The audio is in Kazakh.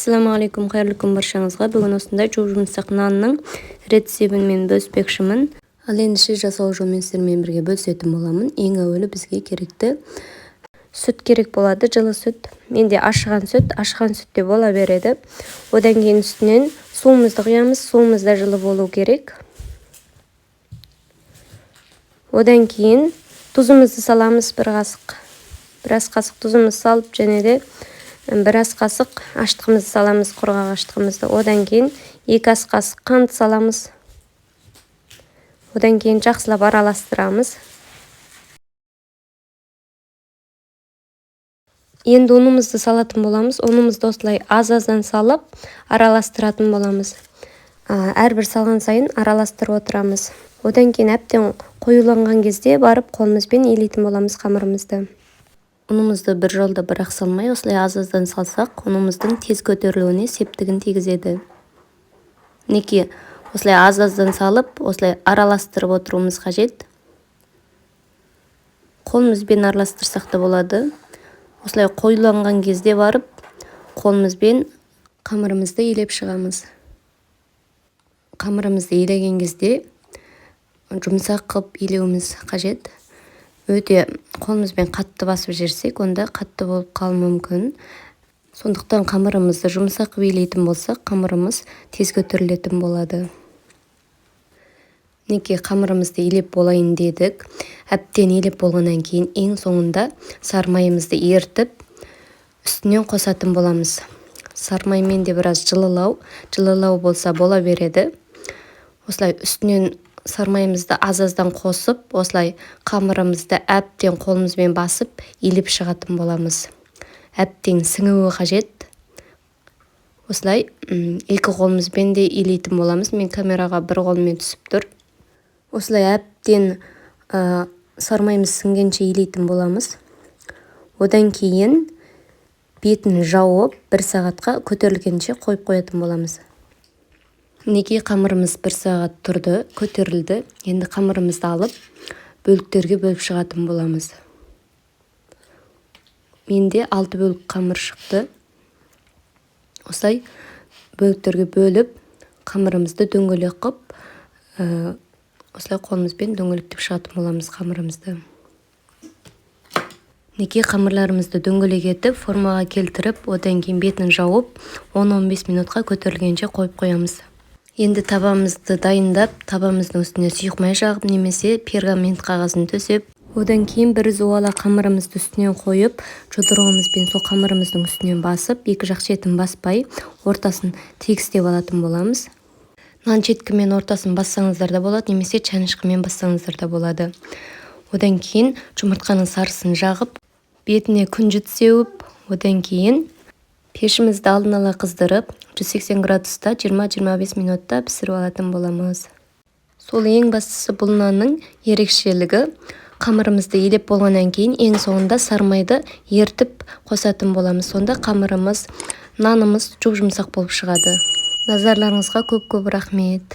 Ассаламағалейкум, қайырлы күн баршаңызға. Бүгін осындай жұмсақ нанның рецебін мен бөліспекшімін. Ал ендеше жасау жолымен сіздермен бірге бөлісетін боламын. Ең әуелі бізге керекті сүт керек болады, жылы сүт. Менде ашыған сүтте бола береді. Одан кейін үстінен суымызды құямыз, суымыз да жылы болу керек. Одан кейін тұзымызды саламыз, бір ас қасық тұзымызды салып, және де бір ас қасық аштығымызды саламыз, құрғақ аштығымызды. Одан кейін 2 ас қасық қант саламыз. Одан кейін жақсылап араластырамыз. Енді ұнымызды салатын боламыз. Ұнымызды осылай аз-аздан салып, араластыратын боламыз. Әрбір салған сайын араластырып отырамыз. Одан кейін әбден қоюланған кезде барып қолымызбен илейтін боламыз қамырымызды. Ұнымызды бір жолда бірақ салмай, осылай аз-аздан салсақ, ұнымыздың тез көтерілуіне септігін тигізеді. Неке осылай аз-аздан салып, осылай араластырып отыруымыз қажет. Қолымызбен араластырсақ та болады. Осылай қоюланған кезде барып, қолымызбен қамырымызды илеп шығамыз. Қамырымызды илеген кезде жұмсақ қып илеуіміз қажет. Өте қолымызбен қатты басып жерсек, онда қатты болып қалуы мүмкін. Сондықтан қамырымызды жұмсақ илейтін болсақ, қамырымыз тез көтерілетін болады. Неке қамырымызды илеп болайын дедік. Әбден илеп болғаннан кейін ең соңында сармайымызды ертіп, үстінен қосатын боламыз. Сармаймен де біраз жылылау болса бола береді. Осылай үстінен сармайымызды аз-аздан қосып, осылай қамырымызды әбден қолымызбен басып, илеп шығатын боламыз. Әбден сіңуі қажет. Осылай 2 қолымызбен де илейтін боламыз. Мен камераға бір қолыммен түсіп тұр. Осылай әбден сармайымыз сіңгенше илейтін боламыз. Одан кейін бетін жауып 1 сағатқа көтерілгенше қойып қоятын боламыз. Неге қамырымыз 1 сағат тұрды, көтерілді. Енді қамырымызды алып, бөліктерге бөліп шығатын боламыз. Менде 6 бөлік қамыр шықты. Осылай бөліктерге бөліп, қамырымызды дөңгелек қып, осылай қолымызбен дөңгелектеп шығатын боламыз қамырымызды. Неге қамырларымызды дөңгелек етіп, формаға келтіріп, одан кейін бетін жауып, 10-15 минутқа көтерілгенше қойып қоямыз. Енді табамызды дайындап, табамыздың үстіне сұйық май жағып, немесе пергамент қағазын төсеп, одан кейін бір зуала қамырымызды үстінен қойып, жұдырығымызбен сол қамырымыздың үстінен басып, 2 жақ шетін баспай, ортасын тегістеп алатын боламыз. Нан четкімен ортасын бассаңыздар да болады, немесе чанышқымен бассаңыздар да болады. Одан кейін жұмыртқаның сарысын жағып, бетіне күнжіт сеуіп, одан кейін пешімізді алдын ала қыздырып, 180 градуста 20-25 минутта пісіріп алатын боламыз. Сол ең бастысы бұл нанның ерекшелігі. Қамырымызды илеп болғаннан кейін ең соңында сармайды ертіп қосатын боламыз. Сонда қамырымыз, нанымыз жұп-жұмсақ болып шығады. Назарларыңызға көп-көп рахмет.